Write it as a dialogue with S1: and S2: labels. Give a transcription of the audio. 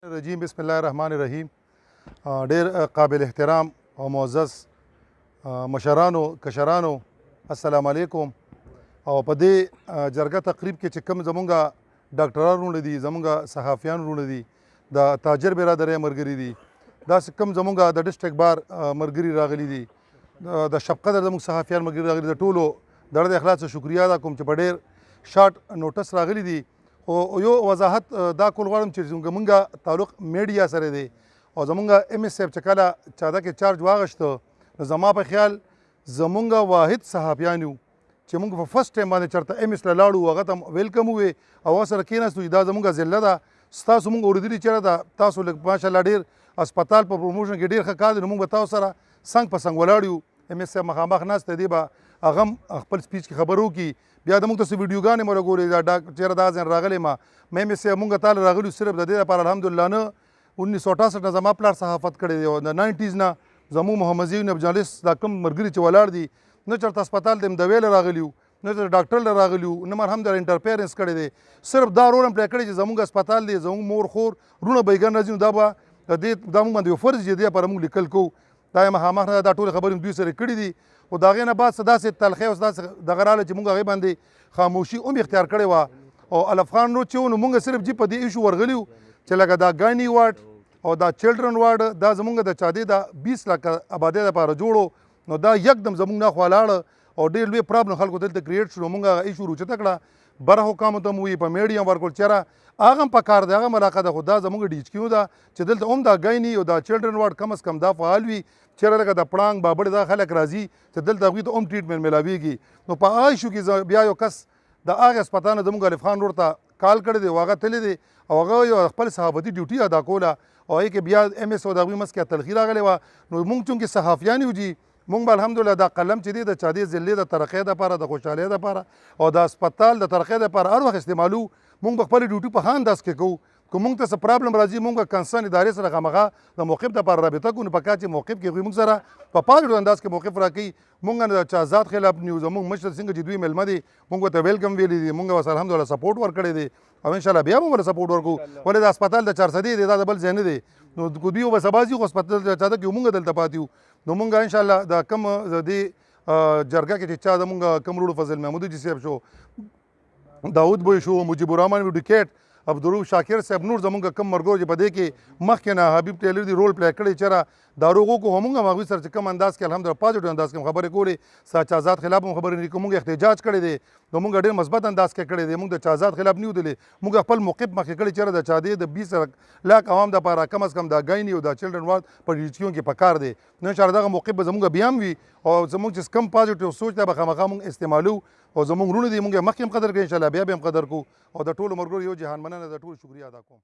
S1: रजीम बिस्मिल्लाहिर्रहमानिर्रहीम। ढेर काबिल एहतराम और मुअज़्ज़ज़ मशरानो कशरानो अस्सलामु अलैकुम। और په دې جرګه تقریب کې چې کوم زمونږ ډاکټران وروڼه دي، زمونږ صحافیان وروڼه دي، د تاجر برادرۍ ملګري دي، داسې کوم زمونږ د ډسټرک بار ملګري راغلي دي، د شب قدر زمونږ صحافیان ملګري راغلي دي، د ټولو د زړه د اخلاص شکریا ادا کوم چې په ډېر شارټ نوټس راغلي دي. او یو وضاحت دا کول غواړم چې زمونږ تعلق میډیا سره دی او زمونږ ایم ایس صاحب چې کله چاده کې چارج واغشته نو زما په خیال زمونږ واحد صحافیان یو چې موږ په فرست ټایم باندې چېرته ایم ایس له لاړو، هغه ته ویلکم ووې او هغه سره کېناستو چې دا زمونږ ضلع ده، ستاسو موږ اورېدلي چېرې ده تاسو لږ ماشاءالله ډېر هسپتال په پروموشن کې ډېر ښه کار دی، نو موږ به تاسو سره څنګ په څنګ ولاړ یو. ایم ایس صاحب مخامخ ناست دی، به هغه هم خپل سپیچ کې خبرې وکړي، بیا د موږ ته څه ویډیوګانې مو راګورې چېرې دا ځین راغلی ما ایم ایس صاحب موږ تاله راغلي صرف د دې لپاره الحمدلله نه 1968 نه زما پلار صحافت کړی دی او د 90s نه زموږ محمد زیون جرنالست دا کوم ملګري چې ولاړ دي، نه چېرته هسپتال ته د ویله راغلي یو، نه د ډاکټر له راغلي یو، نه الحمدلله انټرفیرنس کړی دی، صرف دا رول هم پلی کړی چې زموږ هسپتال دی، زموږ مور خور وروڼه بیګن راځي، نو دا به د دې دا موږ باندې یو فرض چې دې لپاره موږ لیکل کوو، دا یې مخامخ نه دا ټولې خبرې دوی سره کړي دي. او د هغې نه بعد څه داسې تلخۍ او داسې دغه راغله چې موږ هغې باندې خاموشي هم اختیار کړې وه. او الف خان نو چې و نو موږ صرف جي په دې ایشو ورغلي وو چې لکه دا ګایني وارډ او دا چلډرن وارډ دا زمونږ د چادې د 20 لکه آبادۍ لپاره جوړو، نو دا یکدم زمونږ نه خوا لاړه او ډېر لوی پرابلم خلکو دلته کریټ شو. موږ هغه ایشو روچته کړه، بره حکامو ته مو وویل، په میډیا هم ورکړل، چېرې هغه هم پکار دی، هغه هم علاقه ده، خو دا زمونږ ډي ایچ کیو ده چې دلته هم دا ګایني او دا چلډرن وارډ کم از کم دا فعال وي، چېرې لکه د پړانګ بابړې دا خلک راځي چې دلته هغوی ته هم ټریټمنټ میلاویږي. نو په هغه ایشو کې بیا یو کس د هغې هسپتال نه زموږ الف خان ورور ته کال کړی دی او هغه تللی دی او هغه یو خپل صحافتي ډیوټي ادا کوله او هغې کې بیا ایم ایس او د هغوی منځ کې تلخي راغلې وه. نو موږ چونکې صحافیان یو جي موږ به الحمدلله دا قلم چې دی د چادې ضلعې د ترقۍ دپاره، د خوشحالۍ دپاره او د هسپتال د ترقۍ دپاره هر وخت استعمالو. موږ به خپلې ډیوټي په ښه انداز کې کوو، که موږ ته څه پرابلم راځي موږ به کنسرن ادارې سره خامخا د موقف دپاره رابطه کوو، نو پکار چې موقف کې هغوی موږ سره په پازیټیو انداز کې موقف راکوي. موږ نه د چا ذات خلاف نه یو، زموږ مشر څنګه چې دوی میلمه دي موږ ورته ویلکم ویلي دي، موږ ورسره الحمدلله سپورټ ورکړی دی او انشاءالله بیا به ورته سپورټ ورکوو. ولې د هسپتال د 400 دی، دا د بل ځای نه دی، نو دوی به سبا ځي خو هسپتال د چاته کې موږ دلته پاتې یو. نو موږ انشاءالله دا کوم د دې جرګه کې چې چا زموږ کوم وروڼو فضل محمود جي صاحب شو، داود بوی شو، مجیب الرحمن وډیکیټ، عبدالروف شاکر صاحب، نور زمونږ کم ملګرو چې په دې کې مخکې نه حبیب ټیلر دی رول پلی کړی، چېرې دا روغو کو همونږ هم هغوی سره چې کوم انداز کې الحمدلله پازیټیو انداز کې خبرې کولې، چازاد خلاف هم خبرې نه کوو، موږ احتجاج کړی دی، نو موږ ډېر مثبت انداز کې کړی دی، موږ د چازاد خلاف نه یو دلی، موږ خپل موقف مخکې کړی چېرې د چادې د 20 لاک عوام دپاره کم از کم دا ګایني او دا چلډرن وارډ په ډي ایچ کیو کې پکار دی. نو انشاءالله دغه موقف به زموږ بیا هم وي او زموږ چې کم پازیټیو سوچ دی به خامخا موږ استعمالو او زموږ وروڼه دي موږ یې مخکې هم قدر کوو، انشاءالله بیا به هم قدر کوو او د ټولو ملګرو یو جهان مننه، د ټولو شکریا ادا کوم.